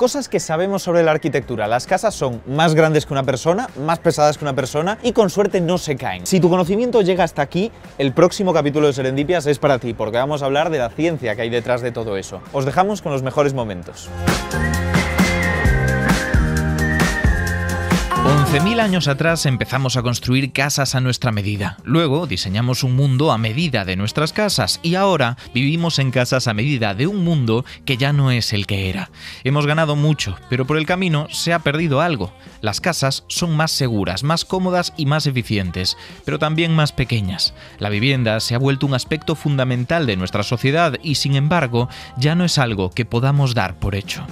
Cosas que sabemos sobre la arquitectura. Las casas son más grandes que una persona, más pesadas que una persona y con suerte no se caen. Si tu conocimiento llega hasta aquí, el próximo capítulo de Serendipias es para ti, porque vamos a hablar de la ciencia que hay detrás de todo eso. Os dejamos con los mejores momentos. 11.000 años atrás empezamos a construir casas a nuestra medida. Luego diseñamos un mundo a medida de nuestras casas y ahora vivimos en casas a medida de un mundo que ya no es el que era. Hemos ganado mucho, pero por el camino se ha perdido algo. Las casas son más seguras, más cómodas y más eficientes, pero también más pequeñas. La vivienda se ha vuelto un aspecto fundamental de nuestra sociedad y, sin embargo, ya no es algo que podamos dar por hecho.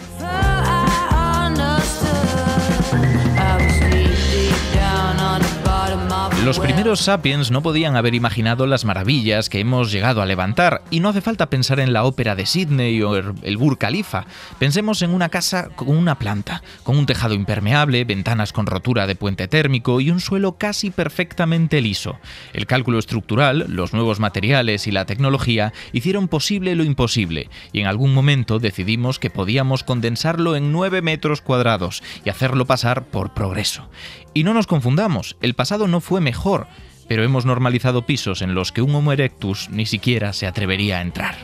Los primeros sapiens no podían haber imaginado las maravillas que hemos llegado a levantar, y no hace falta pensar en la ópera de Sydney o el Burj Khalifa. Pensemos en una casa con una planta, con un tejado impermeable, ventanas con rotura de puente térmico y un suelo casi perfectamente liso. El cálculo estructural, los nuevos materiales y la tecnología hicieron posible lo imposible, y en algún momento decidimos que podíamos condensarlo en 9 metros cuadrados y hacerlo pasar por progreso. Y no nos confundamos, el pasado no fue mejor, pero hemos normalizado pisos en los que un Homo erectus ni siquiera se atrevería a entrar.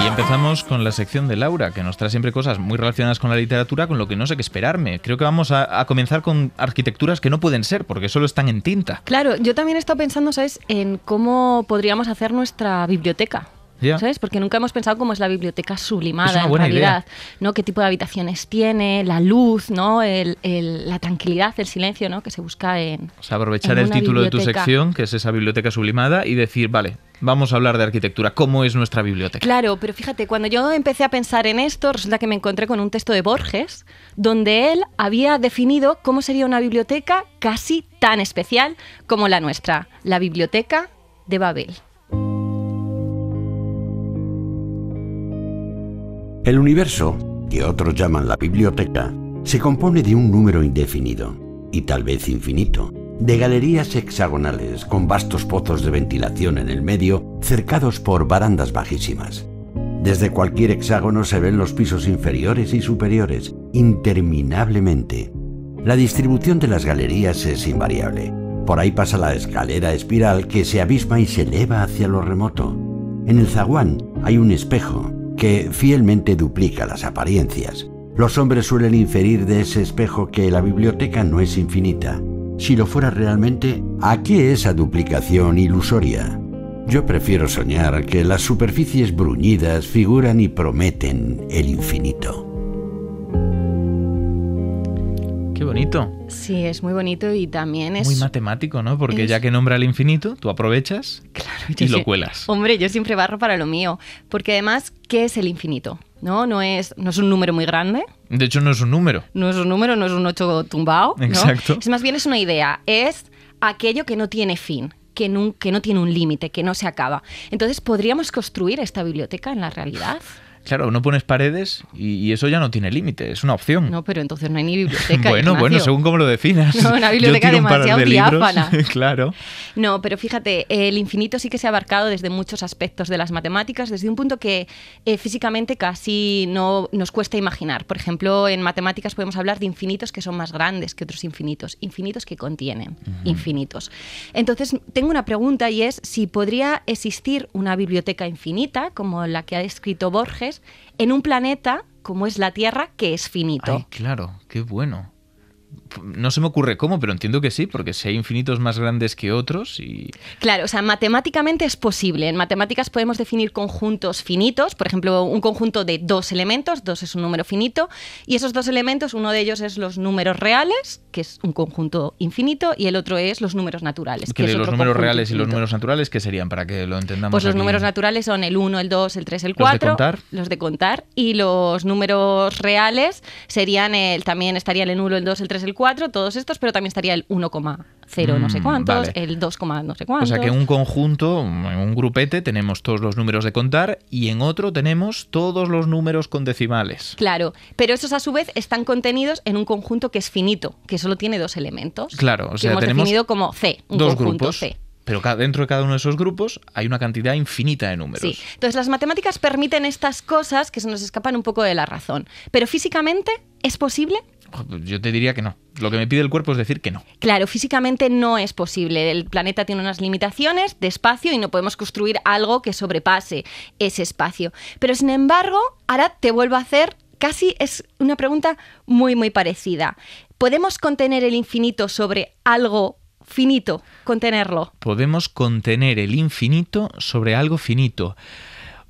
Y empezamos con la sección de Laura, que nos trae siempre cosas muy relacionadas con la literatura, con lo que no sé qué esperarme. Creo que vamos a comenzar con arquitecturas que no pueden ser, porque solo están en tinta. Claro, yo también he estado pensando, ¿sabes?, en cómo podríamos hacer nuestra biblioteca. Yeah. ¿Sabes? Porque nunca hemos pensado cómo es la biblioteca sublimada, es una en buena realidad, idea. ¿no? Qué tipo de habitaciones tiene, la luz, ¿no? La tranquilidad, el silencio, ¿no? Que se busca en. O sea, aprovechar el título de tu sección, que es esa biblioteca sublimada, y decir, vale, vamos a hablar de arquitectura. ¿Cómo es nuestra biblioteca? Claro, pero fíjate, cuando yo empecé a pensar en esto, resulta que me encontré con un texto de Borges, donde él había definido cómo sería una biblioteca casi tan especial como la nuestra, la biblioteca de Babel. El universo, que otros llaman la biblioteca, se compone de un número indefinido, y tal vez infinito, de galerías hexagonales con vastos pozos de ventilación en el medio, cercados por barandas bajísimas. Desde cualquier hexágono se ven los pisos inferiores y superiores, interminablemente. La distribución de las galerías es invariable. Por ahí pasa la escalera espiral que se abisma y se eleva hacia lo remoto. En el zaguán hay un espejo que fielmente duplica las apariencias. Los hombres suelen inferir de ese espejo que la biblioteca no es infinita. Si lo fuera realmente, ¿a qué esa duplicación ilusoria? Yo prefiero soñar que las superficies bruñidas figuran y prometen el infinito. Qué bonito. Sí, es muy bonito y también es... Muy matemático, ¿no? Porque ya que nombra el infinito, tú aprovechas y lo cuelas. Hombre, yo siempre barro para lo mío. Porque además, ¿qué es el infinito? No es un número muy grande. De hecho, no es un número. No es un número, no es un 8 tumbado, ¿no? Exacto. Es más bien es una idea. Es aquello que no tiene fin, que no tiene un límite, que no se acaba. Entonces, ¿podríamos construir esta biblioteca en la realidad? Claro, no pones paredes y eso ya no tiene límite, es una opción. No, pero entonces no hay ni biblioteca. Bueno, según cómo lo definas. No, una biblioteca demasiado diáfana. Claro. No, pero fíjate, el infinito sí que se ha abarcado desde muchos aspectos de las matemáticas, desde un punto que físicamente casi no nos cuesta imaginar. Por ejemplo, en matemáticas podemos hablar de infinitos que son más grandes que otros infinitos que contienen infinitos. Entonces, tengo una pregunta y es si podría existir una biblioteca infinita, como la que ha descrito Borges, en un planeta como es la Tierra, que es finito. Ay, claro, qué bueno. No se me ocurre cómo, pero entiendo que sí, porque si hay infinitos más grandes que otros y... Claro, o sea, matemáticamente es posible. En matemáticas podemos definir conjuntos finitos, por ejemplo, un conjunto de 2 elementos, 2 es un número finito, y esos 2 elementos, uno de ellos es los números reales, que es un conjunto infinito, y el otro es los números naturales, que es los otro números conjunto reales infinito. Y los números naturales, ¿qué serían? Para que lo entendamos. Pues los aquí. números naturales son el 1, el 2, el 3, el 4. ¿Los de contar? Los de contar. Y los números reales serían también estarían el 1, el 2, el 3, el 4, todos estos, pero también estaría el 1,0 no sé cuántos, vale. el 2, no sé cuántos. O sea que en un conjunto, en un grupete, tenemos todos los números de contar y en otro tenemos todos los números con decimales. Claro, pero esos a su vez están contenidos en un conjunto que es finito, que solo tiene 2 elementos. Claro, o sea, que hemos tenemos definido como C, un dos conjunto grupos. C. Pero dentro de cada uno de esos grupos hay una cantidad infinita de números. Sí. Entonces, las matemáticas permiten estas cosas que se nos escapan un poco de la razón. Pero físicamente, ¿es posible? Yo te diría que no. Lo que me pide el cuerpo es decir que no. Claro, físicamente no es posible. El planeta tiene unas limitaciones de espacio y no podemos construir algo que sobrepase ese espacio. Pero sin embargo, ahora te vuelvo a hacer, casi es una pregunta muy, muy parecida. ¿Podemos contener el infinito sobre algo finito? Contenerlo. Podemos contener el infinito sobre algo finito.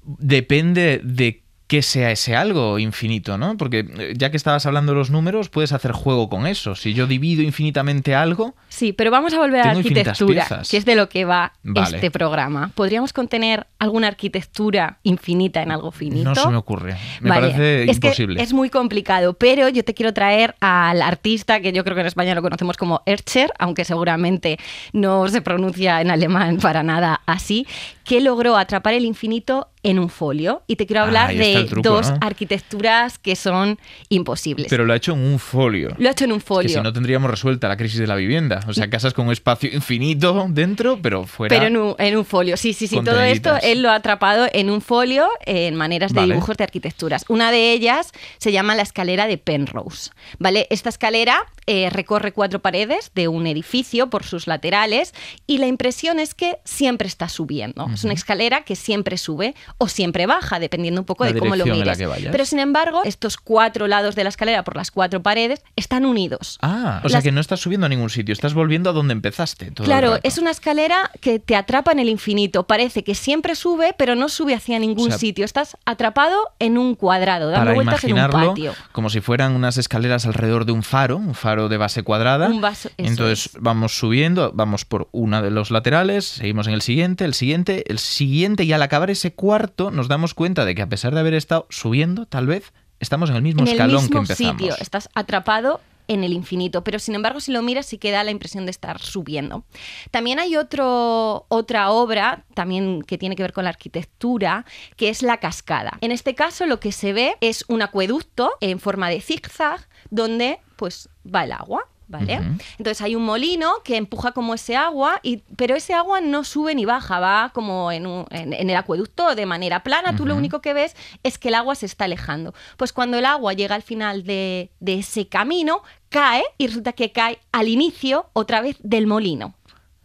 Depende de qué sea ese algo infinito, ¿no? Porque ya que estabas hablando de los números, puedes hacer juego con eso. Si yo divido infinitamente algo... Sí, pero vamos a volver a la tengo infinitas arquitectura, piezas. que es de lo que va Vale. este programa. ¿Podríamos contener alguna arquitectura infinita en algo finito? No se me ocurre. Me Vale, parece es imposible. Que es muy complicado, pero yo te quiero traer al artista que yo creo que en España lo conocemos como Escher, aunque seguramente no se pronuncia en alemán para nada así, que logró atrapar el infinito en un folio. Y te quiero hablar ahí está de el truco, dos ¿no? arquitecturas que son imposibles. Pero lo ha hecho en un folio. Lo ha hecho en un Es folio. que si no tendríamos resuelta la crisis de la vivienda. O sea, casas con un espacio infinito dentro, pero fuera... Pero en un folio, sí. Todo esto conteneditas. él lo ha atrapado en un folio en maneras de Vale. dibujos de arquitecturas. Una de ellas se llama la escalera de Penrose. ¿Vale? Esta escalera recorre 4 paredes de un edificio por sus laterales y la impresión es que siempre está subiendo. Es una escalera que siempre sube o siempre baja, dependiendo un poco La de cómo lo dirección en la mires. que vayas. Pero sin embargo, estos 4 lados de la escalera por las 4 paredes están unidos. Ah, o sea Las- que no estás subiendo a ningún sitio, estás volviendo a donde empezaste todo el Claro, rato. es una escalera que te atrapa en el infinito. Parece que siempre sube, pero no sube hacia ningún O sea, sitio. Estás atrapado en un cuadrado, dando Para vueltas en un imaginarlo patio. como si fueran unas escaleras alrededor de un faro de base cuadrada. Un vaso- eso Entonces es. vamos subiendo, vamos por una de los laterales, seguimos en el siguiente y al acabar ese cuarto nos damos cuenta de que a pesar de haber estado subiendo, tal vez estamos en el mismo En el escalón mismo que empezamos. sitio, estás atrapado en el infinito, pero sin embargo si lo miras sí que da la impresión de estar subiendo. También hay otra obra también que tiene que ver con la arquitectura, que es la cascada. En este caso lo que se ve es un acueducto en forma de zigzag donde pues va el agua. ¿Vale? Ujú. Entonces hay un molino que empuja como ese agua, pero ese agua no sube ni baja, va como en el acueducto de manera plana. Tú lo Ujú. único que ves es que el agua se está alejando. Pues cuando el agua llega al final de ese camino, cae y resulta que cae al inicio otra vez del molino.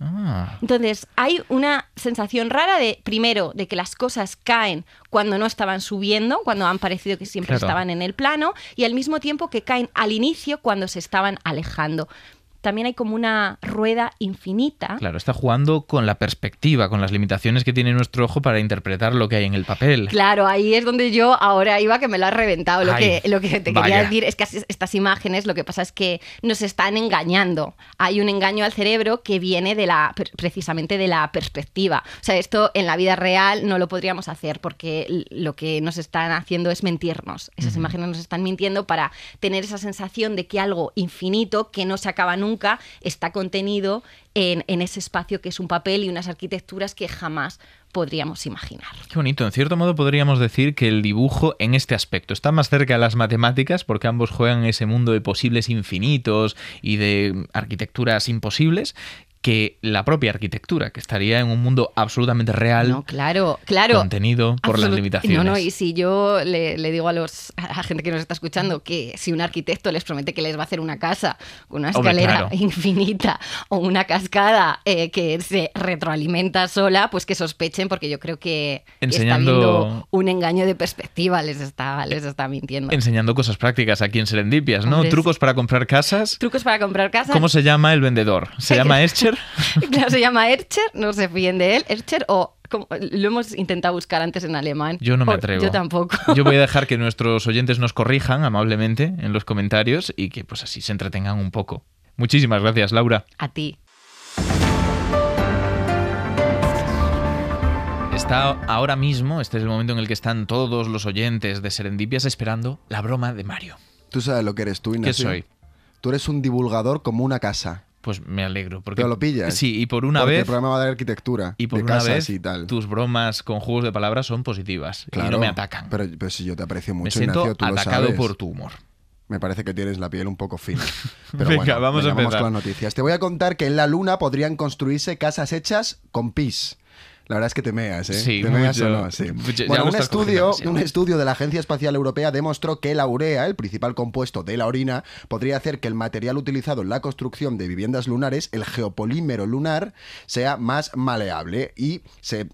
Ah, Entonces, hay una sensación rara primero, de que las cosas caen cuando no estaban subiendo, cuando han parecido que siempre Claro. estaban en el plano, y al mismo tiempo que caen al inicio cuando se estaban alejando. También hay como una rueda infinita. claro, está jugando con la perspectiva, con las limitaciones que tiene nuestro ojo para interpretar lo que hay en el papel. Claro, ahí es donde yo ahora iba, que me lo has reventado. Lo Ay, que te vaya. quería decir es que estas imágenes, lo que pasa es que nos están engañando. Hay un engaño al cerebro que viene precisamente de la perspectiva. O sea, esto en la vida real no lo podríamos hacer porque lo que nos están haciendo es mentirnos. Esas imágenes nos están mintiendo para tener esa sensación de que algo infinito, que no se acaba nunca, está contenido en ese espacio que es un papel y unas arquitecturas que jamás podríamos imaginar. Qué bonito. En cierto modo podríamos decir que el dibujo en este aspecto está más cerca de las matemáticas porque ambos juegan en ese mundo de posibles infinitos y de arquitecturas imposibles que la propia arquitectura, que estaría en un mundo absolutamente real, No, claro. contenido por las limitaciones. No, y si yo le digo a la gente que nos está escuchando que si un arquitecto les promete que les va a hacer una casa con una Hombre, escalera claro. infinita o una cascada que se retroalimenta sola, pues que sospechen, porque yo creo que Enseñando- está viendo un engaño de perspectiva, les está mintiendo. Enseñando cosas prácticas aquí en Serendipias, ¿no? Hombre, Trucos para comprar casas. Trucos para comprar casa. ¿Cómo se llama el vendedor? ¿Se llama Escher? Claro, se llama Escher, no se fíen de él. Escher lo hemos intentado buscar antes en alemán. Yo no me O- atrevo. Yo tampoco. Yo voy a dejar que nuestros oyentes nos corrijan amablemente en los comentarios y que pues así se entretengan un poco. Muchísimas gracias, Laura. A ti. Está ahora mismo, este es el momento en el que están todos los oyentes de Serendipias esperando la broma de Mario. Tú sabes lo que eres tú, ¿Qué Ignacio. soy? Tú eres un divulgador como una casa. Pues me alegro. Porque, ¿Pero lo pillas? Sí, y por una Porque el vez... programa va de arquitectura, Y por de una casas vez, y tal. tus bromas con juegos de palabras son positivas y no me atacan. Pero si yo te aprecio Me mucho, siento Ignacio, tú lo atacado sabes. por tu humor. Me parece que tienes la piel un poco fina. Pero Venga, bueno, vamos a empezar. vamos con las noticias. Te voy a contar que en la Luna podrían construirse casas hechas con pis. La verdad es que te meas, ¿eh? Sí, ¿Te meas mucho. o no? Sí. Ya Bueno, lo un estás cogiendo un estudio de la Agencia Espacial Europea demostró que la urea, el principal compuesto de la orina, podría hacer que el material utilizado en la construcción de viviendas lunares, el geopolímero lunar, sea más maleable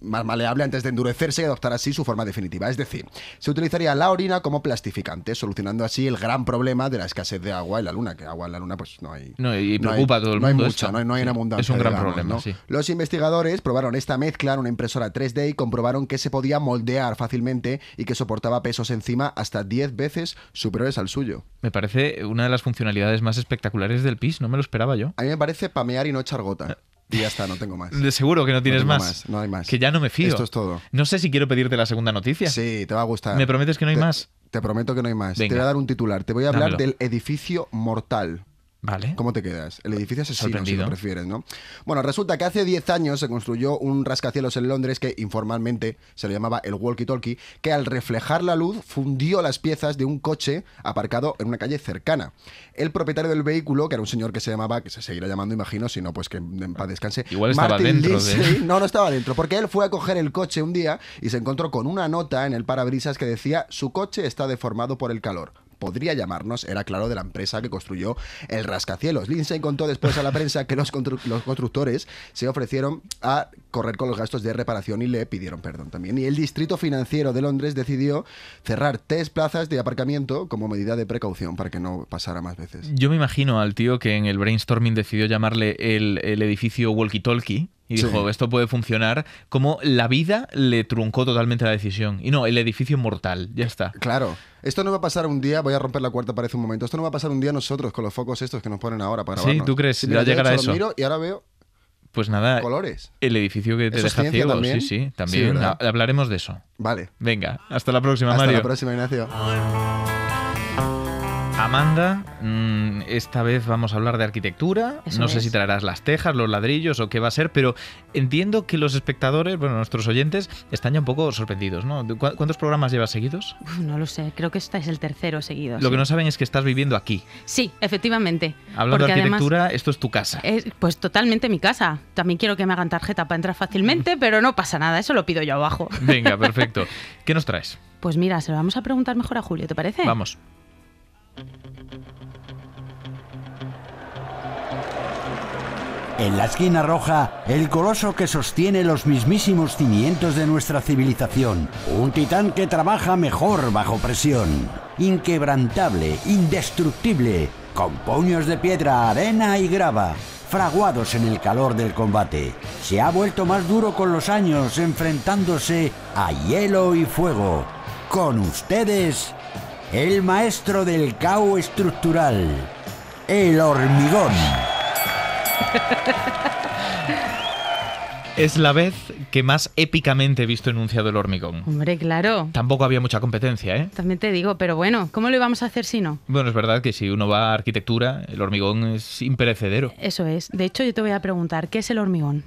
más maleable antes de endurecerse y adoptar así su forma definitiva. Es decir, se utilizaría la orina como plastificante, solucionando así el gran problema de la escasez de agua en la Luna, que agua en la Luna pues no hay. No, y preocupa a todo el no hay mundo mucha, esto. no hay en abundancia. Es un gran digamos, problema, ¿no? sí. Los investigadores probaron esta mezcla en una impresora 3D y comprobaron que se podía moldear fácilmente y que soportaba pesos encima hasta 10 veces superiores al suyo. Me parece una de las funcionalidades más espectaculares del PIS, no me lo esperaba yo. A mí me parece pamear y no echar gota. Y ya está, no tengo más. De seguro que no tienes tengo más. No hay más. Que ya no me fío. Esto es todo. No sé si quiero pedirte la segunda noticia. Sí, te va a gustar. ¿Me prometes que no hay más? Te prometo que no hay más. Venga. Te voy a dar un titular. Te voy a hablar Dámelo. del edificio mortal. Vale. ¿Cómo te quedas? El edificio asesino, si Sorprendido. lo prefieres, ¿no? Bueno, resulta que hace 10 años se construyó un rascacielos en Londres que informalmente se le llamaba el walkie-talkie, que al reflejar la luz fundió las piezas de un coche aparcado en una calle cercana. El propietario del vehículo, que era un señor que se llamaba, que se seguirá llamando, imagino, si no, pues que en paz descanse. Igual estaba Martin dentro Lindsay. No estaba dentro, porque él fue a coger el coche un día y se encontró con una nota en el parabrisas que decía: su coche está deformado por el calor. Podría llamarnos, era claro, de la empresa que construyó el rascacielos. Lindsay contó después a la prensa que los constructores se ofrecieron a correr con los gastos de reparación y le pidieron perdón también. Y el Distrito Financiero de Londres decidió cerrar 3 plazas de aparcamiento como medida de precaución para que no pasara más veces. Yo me imagino al tío que en el brainstorming decidió llamarle el edificio Walkie Talkie y Sí. dijo, esto puede funcionar, como la vida le truncó totalmente la decisión. Y no, el edificio mortal, ya está. Claro, esto no va a pasar un día, voy a romper la cuarta pared un momento, esto no va a pasar un día nosotros con los focos estos que nos ponen ahora para Sí, grabarnos. ¿tú crees? Mira, ¿Va a llegar yo a hecho, eso? lo miro y ahora veo Pues nada, colores. el edificio que te ¿Eso es deja ciencia ciego, también? sí, sí, Sí, también. ¿verdad? Hablaremos de eso. Vale. Venga, hasta la próxima, Hasta Mario. la próxima, Ignacio. Amanda, esta vez vamos a hablar de arquitectura. Eso No sé es. si traerás las tejas, los ladrillos o qué va a ser, pero entiendo que los espectadores, bueno, nuestros oyentes, están ya un poco sorprendidos, ¿no? ¿Cuántos programas llevas seguidos? Uf, no lo sé, creo que este es el tercero seguido. Lo sí. que no saben es que estás viviendo aquí. Sí, efectivamente. Hablando de Porque además arquitectura, esto es tu casa. es, pues totalmente mi casa. También quiero que me hagan tarjeta para entrar fácilmente, pero no pasa nada, eso lo pido yo abajo. Venga, perfecto. ¿Qué nos traes? Pues mira, se lo vamos a preguntar mejor a Julio, ¿te parece? Vamos. En la esquina roja, el coloso que sostiene los mismísimos cimientos de nuestra civilización. Un titán que trabaja mejor bajo presión. Inquebrantable, indestructible, con puños de piedra, arena y grava, fraguados en el calor del combate. Se ha vuelto más duro con los años, enfrentándose a hielo y fuego. Con ustedes, el maestro del caos estructural, el hormigón. Es la vez que más épicamente he visto enunciado el hormigón. Hombre, claro. Tampoco había mucha competencia, ¿eh? También te digo, pero bueno, ¿cómo lo íbamos a hacer si no? Bueno, es verdad que si uno va a arquitectura, el hormigón es imperecedero. Eso es. De hecho, yo te voy a preguntar, ¿qué es el hormigón?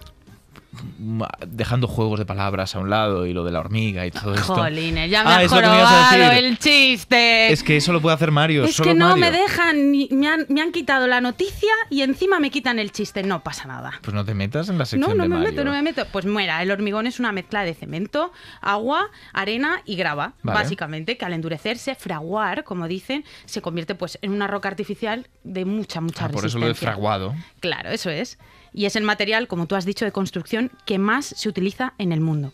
Dejando juegos de palabras a un lado y lo de la hormiga y todo esto. Jolines, ya me Ah, has es lo que me ibas a jorobado decir. el chiste. Es que eso lo puede hacer Mario. Es solo que no Mario. me dejan, me han quitado la noticia y encima me quitan el chiste. No pasa nada. Pues no te metas en la sección No, no de me Mario. meto, no me meto. Pues mira, el hormigón es una mezcla de cemento, agua, arena y grava, Vale. básicamente, que al endurecerse, fraguar, como dicen, se convierte pues en una roca artificial de mucha Ah, resistencia. por eso lo de fraguado. Claro, eso es. Y es el material, como tú has dicho, de construcción que más se utiliza en el mundo.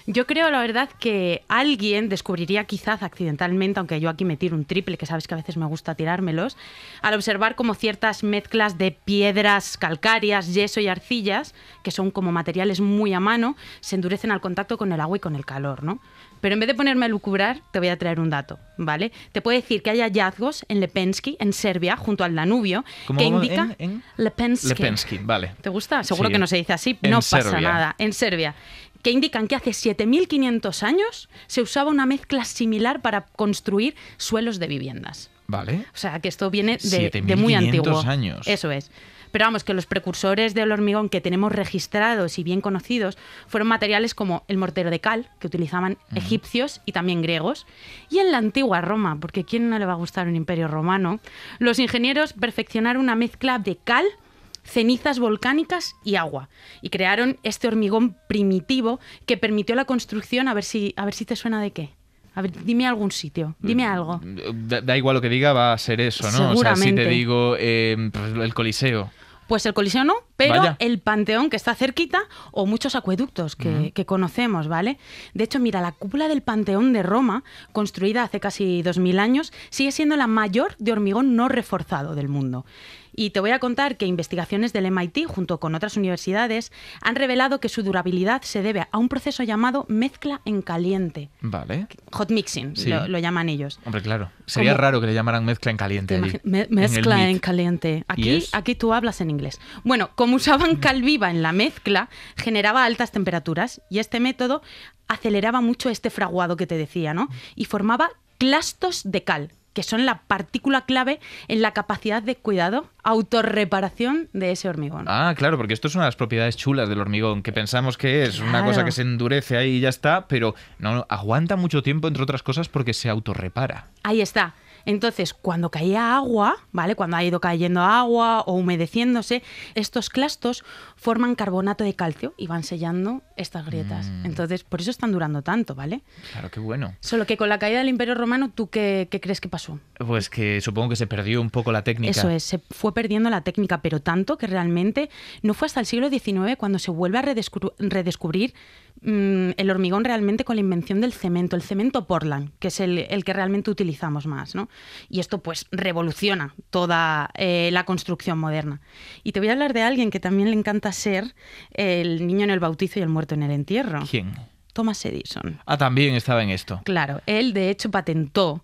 Yo creo, la verdad, que alguien descubriría quizás accidentalmente, aunque yo aquí me tiro un triple, que sabes que a veces me gusta tirármelos, al observar como ciertas mezclas de piedras calcáreas, yeso y arcillas, que son como materiales muy a mano, se endurecen al contacto con el agua y con el calor, ¿no? Pero en vez de ponerme a lucubrar, te voy a traer un dato, ¿vale? Te puedo decir que hay hallazgos en Lepensky, en Serbia, junto al Danubio, ¿Cómo, que cómo? indica... ¿En? Lepensky. Lepensky, vale. ¿Te gusta? Seguro Sí. que no se dice así. En No pasa Serbia. nada. En Serbia. Que indican que hace 7.500 años se usaba una mezcla similar para construir suelos de viviendas. Vale. O sea, que esto viene de muy 7.500 antiguo. años. Eso es. Pero vamos, que los precursores del hormigón que tenemos registrados y bien conocidos fueron materiales como el mortero de cal, que utilizaban egipcios y también griegos. Y en la antigua Roma, porque ¿a quién no le va a gustar un imperio romano? Los ingenieros perfeccionaron una mezcla de cal, cenizas volcánicas y agua. Y crearon este hormigón primitivo que permitió la construcción, a ver si te suena de qué. A ver, dime algún sitio, dime algo. Da igual lo que diga, va a ser eso, ¿no? Seguramente. O sea, si te digo pues el Coliseo. Pues el Coliseo no, pero Vaya. el Panteón, que está cerquita, o muchos acueductos que conocemos, ¿vale? De hecho, mira, la cúpula del Panteón de Roma, construida hace casi 2000 años, sigue siendo la mayor de hormigón no reforzado del mundo. Y te voy a contar que investigaciones del MIT, junto con otras universidades, han revelado que su durabilidad se debe a un proceso llamado mezcla en caliente. Vale. Hot mixing, Sí. lo llaman ellos. Hombre, claro. Sería Como- raro que le llamaran mezcla en caliente. allí, Mezcla en el en MIT. caliente. ¿Y es? Aquí tú hablas en inglés. Bueno, como usaban cal viva en la mezcla, generaba altas temperaturas y este método aceleraba mucho este fraguado que te decía, ¿no? Y formaba clastos de cal, que son la partícula clave en la capacidad de cuidado, autorreparación de ese hormigón. Ah, claro, porque esto es una de las propiedades chulas del hormigón, que pensamos que es una Claro. cosa que se endurece ahí y ya está, pero no, aguanta mucho tiempo, entre otras cosas, porque se autorrepara. Ahí está. Entonces, cuando caía agua, ¿vale? Cuando ha ido cayendo agua o humedeciéndose, estos clastos forman carbonato de calcio y van sellando estas grietas. Entonces, por eso están durando tanto, ¿vale? Claro, qué bueno. Solo que con la caída del Imperio Romano, ¿tú qué crees que pasó? Pues que supongo que se perdió un poco la técnica. Eso es, se fue perdiendo la técnica, pero tanto que realmente no fue hasta el siglo XIX cuando se vuelve a redescubrir el hormigón realmente con la invención del cemento, el cemento Portland, que es el que realmente utilizamos más, ¿no? Y esto pues revoluciona toda la construcción moderna. Y te voy a hablar de alguien que también le encanta ser el niño en el bautizo y el muerto en el entierro. ¿Quién? Thomas Edison. Ah, también estaba en esto. Claro, él de hecho patentó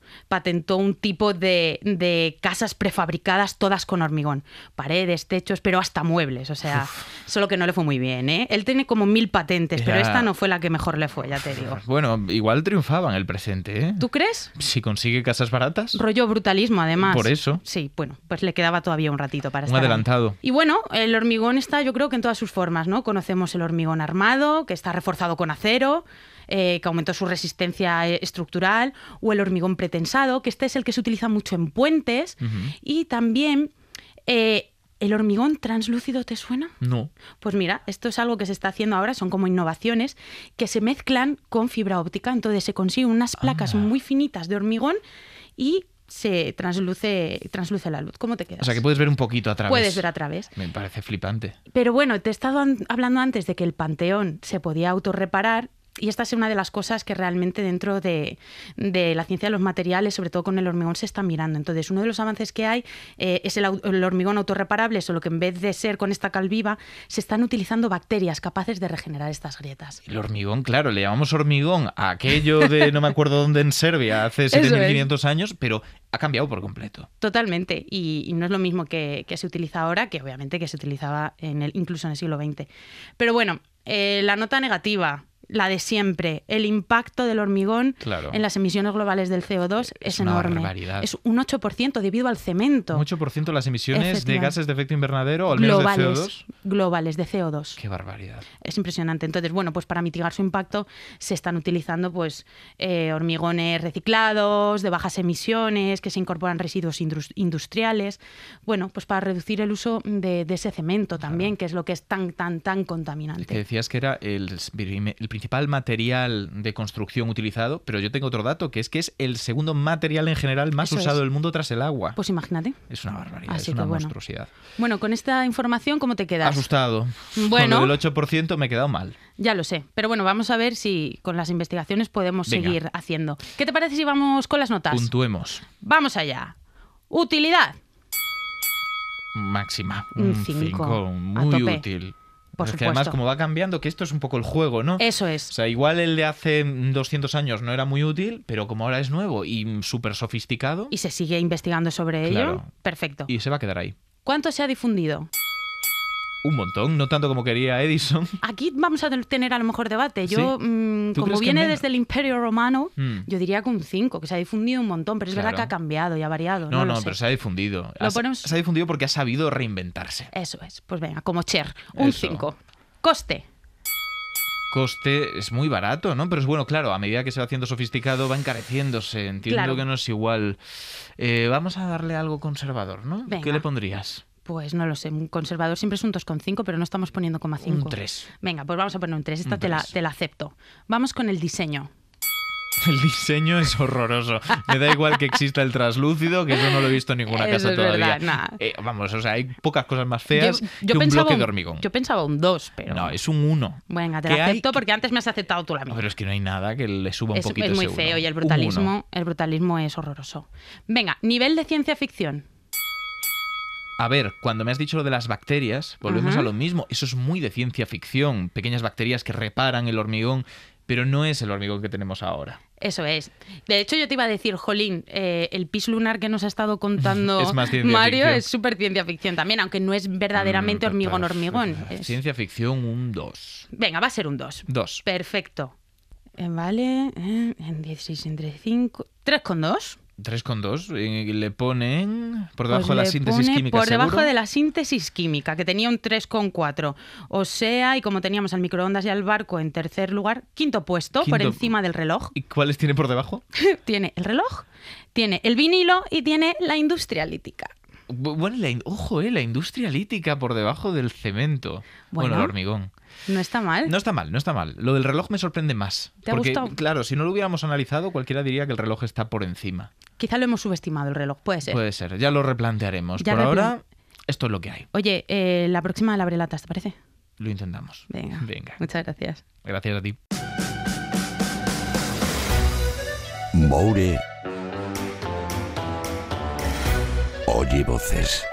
un tipo de casas prefabricadas todas con hormigón, paredes, techos, pero hasta muebles, o sea, solo que no le fue muy bien, ¿eh? Él tiene como 1000 patentes, pero Ya. esta no fue la que mejor le fue, ya te digo. Bueno, igual triunfaba en el presente, ¿eh? ¿Tú crees? Si consigue casas baratas, Rollo brutalismo, además. Por eso. Sí, bueno, pues le quedaba todavía un ratito para un estar ahí. adelantado. Y bueno, el hormigón está yo creo que en todas sus formas, ¿no? Conocemos el hormigón armado, que está reforzado con acero, que aumentó su resistencia estructural, o el hormigón pretensado, que este es el que se utiliza mucho en puentes, y también el hormigón translúcido, ¿te suena? No. Pues mira, esto es algo que se está haciendo ahora, son como innovaciones que se mezclan con fibra óptica, entonces se consiguen unas placas muy finitas de hormigón y se transluce la luz. ¿Cómo te quedas? O sea, que puedes ver un poquito a través. Puedes ver a través. Me parece flipante. Pero bueno, te he estado hablando antes de que el Panteón se podía autorreparar. Y esta es una de las cosas que realmente dentro de la ciencia de los materiales, sobre todo con el hormigón, se está mirando. Entonces, uno de los avances que hay es el hormigón autorreparable, solo que en vez de ser con esta cal viva, se están utilizando bacterias capaces de regenerar estas grietas. El hormigón, claro, le llamamos hormigón a aquello de no me acuerdo dónde en Serbia hace Eso es. 7500 años, pero ha cambiado por completo. Totalmente. Y no es lo mismo que se utiliza ahora, que obviamente que se utilizaba incluso en el siglo XX. Pero bueno, la nota negativa, la de siempre, el impacto del hormigón Claro. en las emisiones globales del CO2 es una enorme. barbaridad. Es un 8% debido al cemento. Un 8% de las emisiones de Efectivamente. gases de efecto invernadero, o al menos de CO2. Globales de CO2. Qué barbaridad. Es impresionante. Entonces, bueno, pues para mitigar su impacto se están utilizando pues hormigones reciclados, de bajas emisiones, que se incorporan residuos industriales. Bueno, pues para reducir el uso de ese cemento también, que es lo que es tan contaminante. Que decías que era el principal material de construcción utilizado, pero yo tengo otro dato, que es el segundo material en general más Eso usado es. del mundo tras el agua. Pues imagínate. Es una barbaridad, Así es una que bueno. monstruosidad. Bueno, con esta información, ¿cómo te quedas? Asustado. Bueno. Con lo del 8% me he quedado mal. Ya lo sé. Pero bueno, vamos a ver si con las investigaciones podemos Venga. seguir haciendo. ¿Qué te parece si vamos con las notas? Puntuemos. Vamos allá. Utilidad. Máxima. Un Un 5. 5, a Muy tope. útil. Por Es que además, supuesto. como va cambiando, que esto es un poco el juego, ¿no? Eso O es. sea, igual el de hace 200 años no era muy útil, pero como ahora es nuevo y súper sofisticado, Y se sigue investigando sobre ello. Claro. Perfecto. y se va a quedar ahí. ¿Cuánto se ha difundido? Un montón, no tanto como quería Edison. Aquí vamos a tener a lo mejor debate. Yo, ¿Tú como crees que viene menos? desde el Imperio Romano, yo diría que un 5, que se ha difundido un montón, pero es verdad Claro. que ha cambiado y ha variado. No, lo sé. pero se ha difundido. Lo ponemos- Se ha difundido porque ha sabido reinventarse. Eso es. Pues venga, como Cher, un Eso. 5. Coste. Coste es muy barato, ¿no? Pero es bueno, claro, a medida que se va haciendo sofisticado va encareciéndose. Entiendo Claro. que no es igual. Vamos a darle algo conservador, ¿no? Venga. ¿Qué le pondrías? Pues no lo sé, un conservador siempre es un 2,5, pero no estamos poniendo 0,5. Un 3. Venga, pues vamos a poner un 3. Esta Un te la 3. acepto. Vamos con el diseño. El diseño es horroroso. Me da igual que exista el translúcido, que eso no lo he visto en ninguna Eso casa es todavía. verdad, nah. Vamos, o sea, hay pocas cosas más feas que un pensaba bloque de hormigón. Yo pensaba un 2, pero... No, es un 1. Venga, te ¿Qué la hay? acepto porque antes me has aceptado tú la mía. Pero es que no hay nada que le suba un Es poquito muy ese feo 1. y el Un 1. brutalismo es horroroso. Venga, nivel de ciencia ficción. A ver, cuando me has dicho lo de las bacterias, volvemos Ajá. a lo mismo. Eso es muy de ciencia ficción. Pequeñas bacterias que reparan el hormigón, pero no es el hormigón que tenemos ahora. Eso es. De hecho, yo te iba a decir, jolín, el pis lunar que nos ha estado contando Es más ciencia Mario ficción. es súper ciencia ficción también, aunque no es verdaderamente hormigón. Ciencia ficción, un 2. Venga, va a ser un 2. 2. Perfecto. Vale, en 16 entre 5... 3,2. 3,2. Le ponen por Pues debajo de la le síntesis pone química, por debajo ¿seguro? de la síntesis química, que tenía un 3,4. O sea, y como teníamos al microondas y al barco en tercer lugar, quinto puesto, por Quinto. encima del reloj. ¿Y cuáles tiene por debajo? Tiene el reloj, tiene el vinilo y tiene la industria lítica. Bueno, la industria lítica por debajo del cemento. Bueno. El hormigón. No está mal. No está mal, no está mal. Lo del reloj me sorprende más. ¿Te ha porque, gustado? claro, si no lo hubiéramos analizado, cualquiera diría que el reloj está por encima. Quizá lo hemos subestimado el reloj, puede ser. Puede ser, ya lo replantearemos. Ya Por replan- ahora, esto es lo que hay. Oye, la próxima la abre latas, ¿te parece? Lo intentamos. Venga. Venga. Muchas gracias. Gracias a ti. Moure oye voces.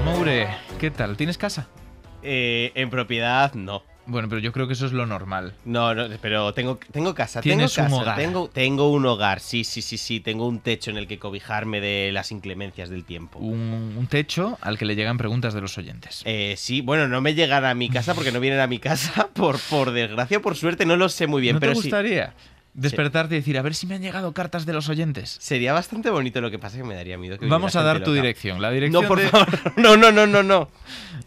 Moure, ¿qué tal? ¿Tienes casa? En propiedad, no. Bueno, pero yo creo que eso es lo normal. No, pero tengo casa. Tienes tengo un casa, hogar. Tengo un hogar, sí. Tengo un techo en el que cobijarme de las inclemencias del tiempo. Un techo al que le llegan preguntas de los oyentes. Sí, bueno, no me llegan a mi casa porque no vienen a mi casa. Por desgracia o por suerte, no lo sé muy bien. ¿No pero te sí. despertarte despertarte y decir, a ver si me han llegado cartas de los oyentes? Sería bastante bonito, lo que pasa es que me daría miedo que Vamos a viniera dar gente tu loca. dirección. La dirección No, por de- favor. No.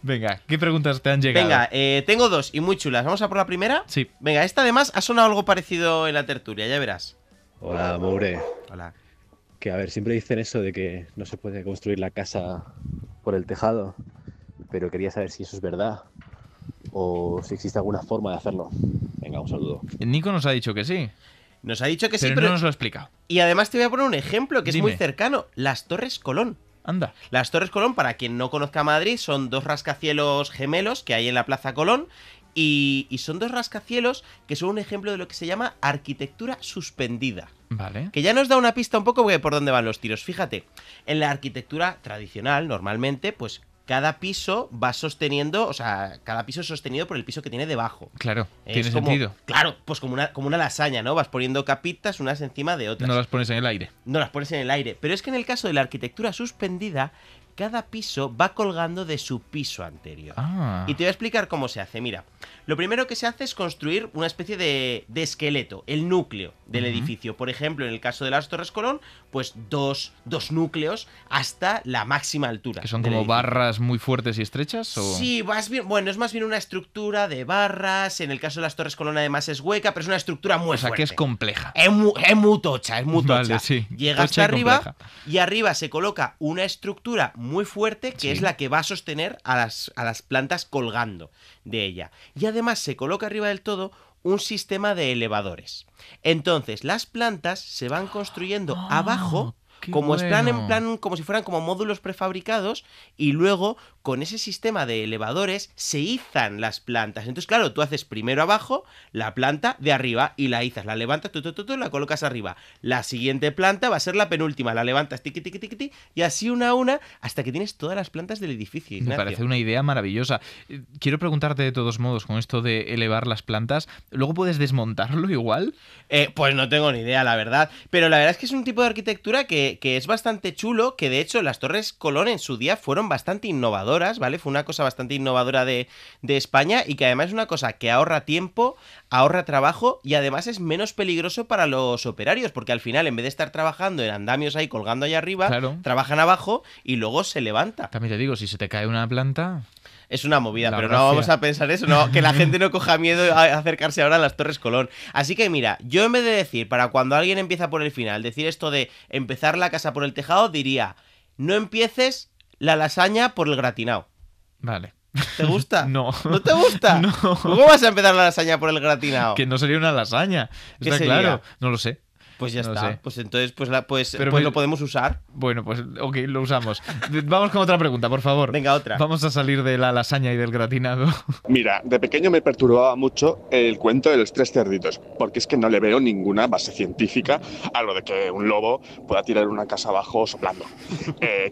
Venga, ¿qué preguntas te han llegado? Venga, tengo dos y muy chulas. ¿Vamos a por la primera? Sí. Venga, esta además ha sonado algo parecido en la tertulia, ya verás. Hola, Moure. Hola. Que a ver, siempre dicen eso de que no se puede construir la casa por el tejado, pero quería saber si eso es verdad o si existe alguna forma de hacerlo. Venga, un saludo. Nico nos ha dicho que sí, Nos ha dicho que sí, pero pero... no nos lo ha explicado. Y además te voy a poner un ejemplo que es Dime. muy cercano. Las Torres Colón. Anda. Las Torres Colón, para quien no conozca Madrid, son dos rascacielos gemelos que hay en la Plaza Colón. Y son dos rascacielos que son un ejemplo de lo que se llama arquitectura suspendida. Vale. Que ya nos da una pista un poco por dónde van los tiros. Fíjate, en la arquitectura tradicional, normalmente, pues cada piso va sosteniendo, o sea, cada piso es sostenido por el piso que tiene debajo. Claro, Es tiene como- sentido. Claro, pues como una lasaña, ¿no? Vas poniendo capitas unas encima de otras. No las pones en el aire. No las pones en el aire. Pero es que en el caso de la arquitectura suspendida, cada piso va colgando de su piso anterior. Ah. Y te voy a explicar cómo se hace. Mira, lo primero que se hace es construir una especie de esqueleto, el núcleo del edificio. Por ejemplo, en el caso de las Torres Colón, pues dos núcleos hasta la máxima altura. ¿Que son del como edificio. barras muy fuertes y estrechas? ¿O? Sí, bueno, es más bien una estructura de barras. En el caso de las Torres Colón además es hueca, pero es una estructura muy O sea, fuerte. que es compleja. Es muy tocha, es muy tocha. Vale, sí. Llega Tocha hasta y arriba compleja. y arriba se coloca una estructura muy fuerte que Sí. es la que va a sostener a las plantas colgando de ella. Y además se coloca arriba del todo un sistema de elevadores. Entonces las plantas se van construyendo abajo como bueno. en plan, como si fueran como módulos prefabricados, y luego con ese sistema de elevadores se izan las plantas. Entonces, claro, tú haces primero abajo la planta de arriba y la izas, la levantas, la colocas arriba. La siguiente planta va a ser la penúltima, la levantas, tiqui, tiqui, tiqui, tiqui, y así una a una hasta que tienes todas las plantas del edificio, Ignacio. Me parece una idea maravillosa. Quiero preguntarte de todos modos, con esto de elevar las plantas, ¿luego puedes desmontarlo igual? Pues no tengo ni idea, la verdad. Pero la verdad es que es un tipo de arquitectura que es bastante chulo, que de hecho las Torres Colón en su día fueron bastante innovadoras, ¿vale? Fue una cosa bastante innovadora de España, y que además es una cosa que ahorra tiempo, ahorra trabajo, y además es menos peligroso para los operarios, porque al final, en vez de estar trabajando en andamios ahí colgando allá arriba, Claro. trabajan abajo y luego se levanta. También te digo, si se te cae una planta... Es una movida, La pero gracia. no vamos a pensar eso, no, que la gente no coja miedo a acercarse ahora a las Torres Colón. Así que mira, yo en vez de decir, para cuando alguien empieza por el final, decir esto de empezar la casa por el tejado, diría, no empieces la lasaña por el gratinado. Vale. ¿Te gusta? No. ¿No te gusta? No. ¿Cómo vas a empezar la lasaña por el gratinado? Que no sería una lasaña. ¿Qué Está sería? claro. No lo sé. Pues ya No está. sé. Pues entonces, Pero lo podemos usar. Bueno, pues ok, lo usamos. Vamos con otra pregunta, por favor. Venga, otra. Vamos a salir de la lasaña y del gratinado. Mira, de pequeño me perturbaba mucho el cuento de los tres cerditos, porque es que no le veo ninguna base científica a lo de que un lobo pueda tirar una casa abajo soplando.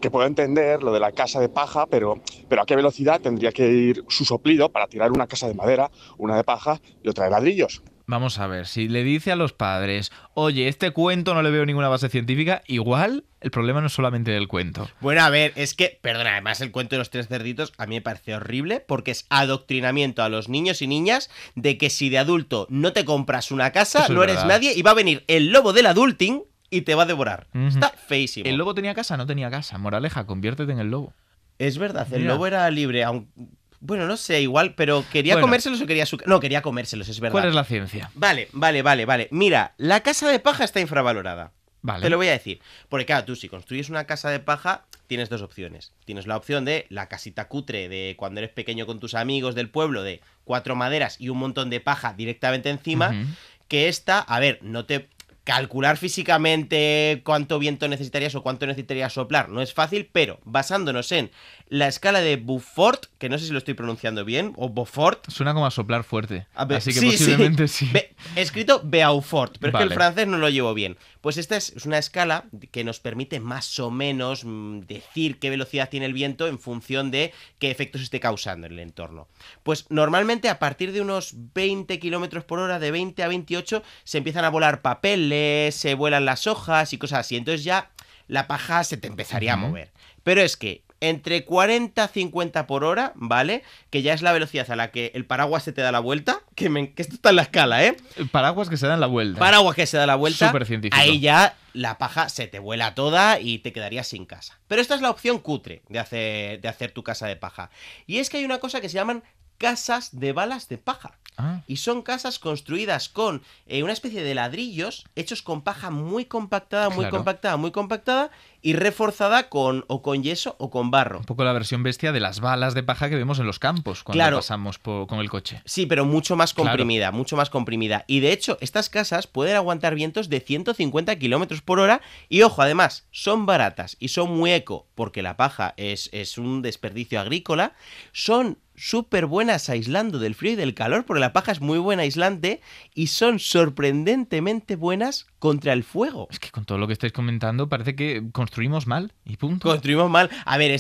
Que puedo entender lo de la casa de paja, pero ¿a qué velocidad tendría que ir su soplido para tirar una casa de madera, una de paja y otra de ladrillos? Vamos a ver, si le dice a los padres, oye, este cuento no le veo ninguna base científica, igual el problema no es solamente del cuento. Bueno, a ver, es que, perdona, además el cuento de los tres cerditos a mí me parece horrible, porque es adoctrinamiento a los niños y niñas de que si de adulto no te compras una casa, Eso es no eres verdad. nadie, y va a venir el lobo del adulting y te va a devorar. Ujú. Está feísimo. ¿El lobo tenía casa? No tenía casa. Moraleja, conviértete en el lobo. Es verdad, el Mira. lobo era libre, bueno, no sé, igual, pero ¿quería Bueno. comérselos o quería su... No, quería comérselos, es verdad. ¿Cuál es la ciencia? Vale. Mira, la casa de paja está infravalorada. Vale. Te lo voy a decir. Porque claro, tú si construyes una casa de paja, tienes dos opciones. Tienes la opción de la casita cutre de cuando eres pequeño con tus amigos del pueblo, de 4 maderas y un montón de paja directamente encima, Ujú. que esta, a ver, no te... Calcular físicamente cuánto viento necesitarías o cuánto necesitarías soplar no es fácil, pero basándonos en la escala de Beaufort, que no sé si lo estoy pronunciando bien, o Beaufort. Suena como a soplar fuerte. A ver, Así que posiblemente sí. Escrito Beaufort, pero es que Vale. el francés no lo llevo bien. Pues esta es una escala que nos permite más o menos decir qué velocidad tiene el viento en función de qué efectos esté causando en el entorno. Pues normalmente a partir de unos 20 km por hora, de 20 a 28, se empiezan a volar papeles, se vuelan las hojas y cosas así. Entonces ya la paja se te empezaría a mover. Pero es que entre 40 a 50 por hora, ¿vale? Que ya es la velocidad a la que el paraguas se te da la vuelta. Que esto está en la escala, ¿eh? Paraguas que se dan la vuelta. Paraguas que se da la vuelta. Súper científico. Ahí ya la paja se te vuela toda y te quedarías sin casa. Pero esta es la opción cutre de hacer tu casa de paja. Y es que hay una cosa que se llaman casas de balas de paja. Ah. Y son casas construidas con una especie de ladrillos hechos con paja muy compactada, muy compactada y reforzada con yeso o con barro. Un poco la versión bestia de las balas de paja que vemos en los campos cuando Claro. pasamos con el coche. Sí, pero mucho más comprimida, mucho más comprimida. Y de hecho, estas casas pueden aguantar vientos de 150 km por hora. Y ojo, además, son baratas y son muy eco, porque la paja es un desperdicio agrícola. Son súper buenas aislando del frío y del calor, porque la paja es muy buena aislante. Y son sorprendentemente buenas contra el fuego. Es que con todo lo que estáis comentando parece que construimos mal y punto. Construimos mal. A ver,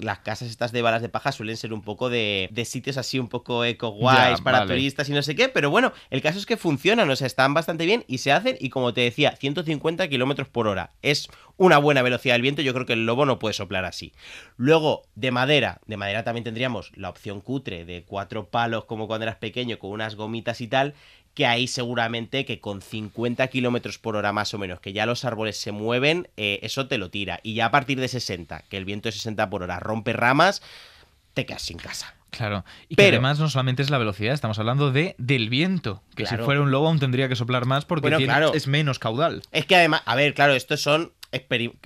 las casas estas de balas de paja suelen ser un poco de sitios así un poco eco guays Ya, para vale. turistas y no sé qué, pero bueno, el caso es que funcionan, o sea, están bastante bien y se hacen, y como te decía, 150 km por hora. Es una buena velocidad del viento, yo creo que el lobo no puede soplar así. Luego, de madera también tendríamos la opción cutre de 4 palos como cuando eras pequeño, con unas gomitas y tal, que ahí seguramente que con 50 kilómetros por hora más o menos, que ya los árboles se mueven, eso te lo tira. Y ya a partir de 60, que el viento de 60 por hora rompe ramas, te quedas sin casa. Claro. Y que además no solamente es la velocidad, estamos hablando del viento. Que Claro. si fuera un lobo aún tendría que soplar más porque Bueno, claro. es menos caudal. Es que además, a ver, claro, estos son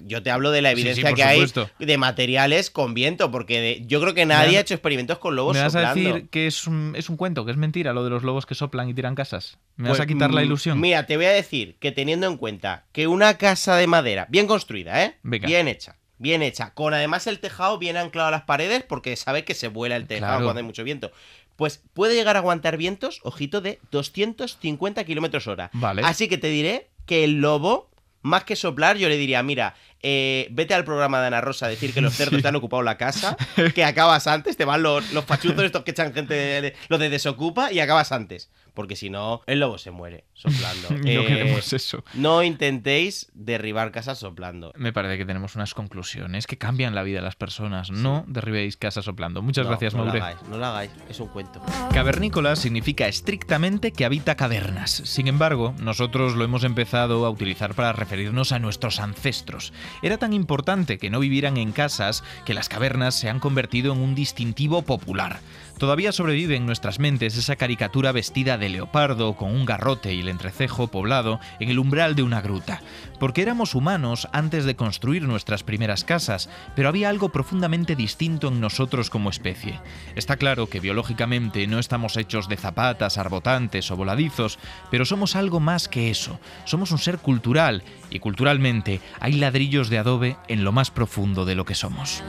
Yo te hablo de la evidencia por que hay supuesto. de materiales con viento, porque yo creo que nadie ha hecho experimentos con lobos ¿Me vas soplando. a decir que es un cuento, que es mentira lo de los lobos que soplan y tiran casas? ¿Me vas a quitar la ilusión? Mira, te voy a decir que teniendo en cuenta que una casa de madera, bien construida, Venga. bien hecha, con además el tejado bien anclado a las paredes, porque sabe que se vuela el tejado Claro. cuando hay mucho viento, pues puede llegar a aguantar vientos, ojito, de 250 kilómetros hora. Vale. Así que te diré que el lobo, más que soplar, yo le diría, mira, vete al programa de Ana Rosa a decir que los cerdos te han ocupado la casa, que acabas antes, te van los pachuzos estos que echan gente, los de desocupa, y acabas antes. Porque si no, el lobo se muere soplando. No queremos eso. No intentéis derribar casas soplando. Me parece que tenemos unas conclusiones que cambian la vida de las personas. No derribéis casas soplando. Muchas gracias, no Maure. No lo hagáis, es un cuento. Cavernícola significa estrictamente que habita cavernas. Sin embargo, nosotros lo hemos empezado a utilizar para referirnos a nuestros ancestros. Era tan importante que no vivieran en casas que las cavernas se han convertido en un distintivo popular. Todavía sobrevive en nuestras mentes esa caricatura vestida de leopardo con un garrote y el entrecejo poblado en el umbral de una gruta. Porque éramos humanos antes de construir nuestras primeras casas, pero había algo profundamente distinto en nosotros como especie. Está claro que biológicamente no estamos hechos de zapatas, arbotantes o voladizos, pero somos algo más que eso. Somos un ser cultural y culturalmente hay ladrillos de adobe en lo más profundo de lo que somos.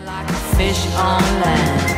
Fish on land.